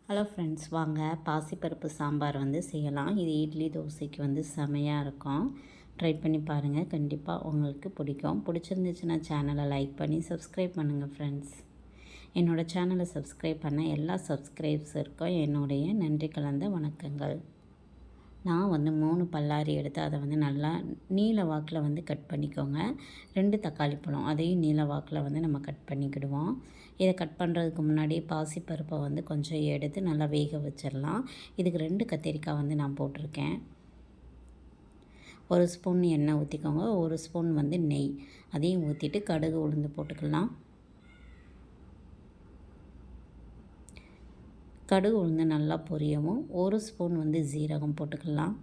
Hello friends, வாங்க பாசிப்பருப்பு சாம்பார் செய்யலாம். இது இட்லி தோசைக்கு செமையாக இருக்கும். ட்ரை பண்ணி பாருங்கள், கண்டிப்பாக உங்களுக்கு பிடிக்கும். பிடிச்சிருந்துச்சுன்னா சேனலை லைக் பண்ணி சப்ஸ்கிரைப் பண்ணுங்கள் ஃப்ரெண்ட்ஸ். என்னோடய சேனலை சப்ஸ்கிரைப் பண்ண எல்லா சப்ஸ்கிரைப்ஸருக்கும் என்னுடைய நன்றி கலந்த வணக்கங்கள். நான் 3 பல்லாரி எடுத்து அதை நல்லா நீல வாக்கில் கட் பண்ணிக்கோங்க. 2 தக்காளி பழம் அதையும் நீல வாக்கில் நம்ம கட் பண்ணிக்கிடுவோம். இதை கட் பண்ணுறதுக்கு முன்னாடி பாசிப்பருப்பை கொஞ்சம் எடுத்து நல்லா வேக வச்சிடலாம். இதுக்கு 2 கத்திரிக்காய் நான் போட்டிருக்கேன். 1 ஸ்பூன் எண்ணெய் ஊற்றிக்கோங்க. 1 ஸ்பூன் நெய் அதையும் ஊற்றிட்டு கடுகு உளுந்து போட்டுக்கலாம். கடுகு உளுந்து நல்லா பொரியவும் 1 ஸ்பூன் ஜீரகம் போட்டுக்கலாம்.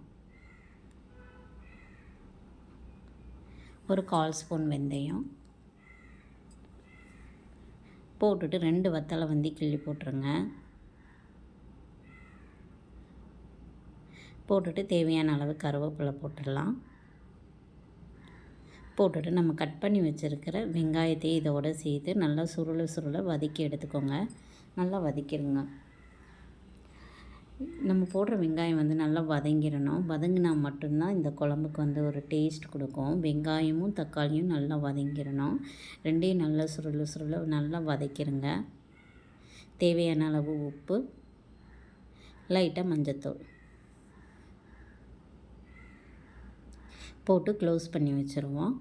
1/4 ஸ்பூன் வெந்தயம் போட்டுட்டு 2 வத்தலை கிள்ளி போட்டுருங்க. போட்டுட்டு தேவையான அளவு கருவேப்பிலை போட்டுடலாம். போட்டுட்டு நம்ம கட் பண்ணி வச்சுருக்கிற வெங்காயத்தையும் இதோடு சேர்த்து நல்லா சுருள வதக்கி எடுத்துக்கோங்க. நல்லா வதக்கிடுங்க. நம்ம போடுற வெங்காயம் நல்லா வதங்கிடணும். வதங்கினா மட்டும்தான் இந்த குழம்புக்கு ஒரு டேஸ்ட் கொடுக்கும். வெங்காயமும் தக்காளியும் நல்லா வதங்கிடணும். ரெண்டையும் நல்லா சுருள நல்லா வதக்கிடுங்க. தேவையான அளவு உப்பு, லைட்டாக மஞ்சத்தூள் போட்டு க்ளோஸ் பண்ணி வச்சுருவோம்.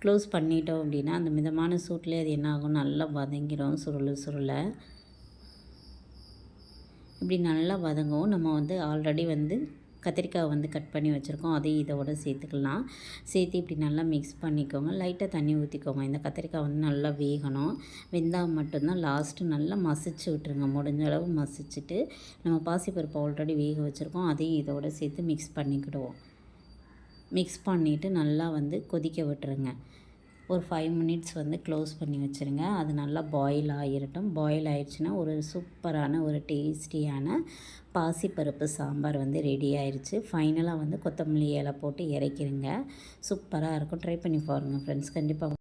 க்ளோஸ் பண்ணிட்டோம் அப்படின்னா அந்த மிதமான சூட்லேயே அது என்ன ஆகும், நல்லா வதங்கிடும். சுருள இப்படி நல்லா வதங்கவும் நம்ம ஆல்ரெடி கத்திரிக்காய் கட் பண்ணி வச்சுருக்கோம். அதையும் இதோடு சேர்த்துக்கலாம். சேர்த்து இப்படி நல்லா மிக்ஸ் பண்ணிக்கோங்க. லைட்டாக தண்ணி ஊற்றிக்கோங்க. இந்த கத்திரிக்காய் நல்லா வேகணும். வெந்தால் மட்டும்தான் லாஸ்ட்டு நல்லா மசிச்சு விட்டுருங்க. முடிஞ்ச அளவு மசிச்சுட்டு நம்ம பாசிப்பருப்பு ஆல்ரெடி வேக வச்சுருக்கோம். அதையும் இதோடு சேர்த்து மிக்ஸ் பண்ணிக்கிடுவோம். மிக்ஸ் பண்ணிவிட்டு நல்லா கொதிக்க விட்டுருங்க. ஒரு 5 மினிட்ஸ் க்ளோஸ் பண்ணி வச்சுருங்க. அது நல்லா பாயில் ஆகிரட்டும். பாயில் ஆயிடுச்சுன்னா ஒரு சூப்பரான ஒரு டேஸ்டியான பாசிப்பருப்பு சாம்பார் ரெடி ஆயிடுச்சு. ஃபைனலாக கொத்தமல்லி இலை போட்டு இறக்கிடுங்க. சூப்பராக இருக்கும். ட்ரை பண்ணி பாருங்கள் ஃப்ரெண்ட்ஸ். கண்டிப்பாக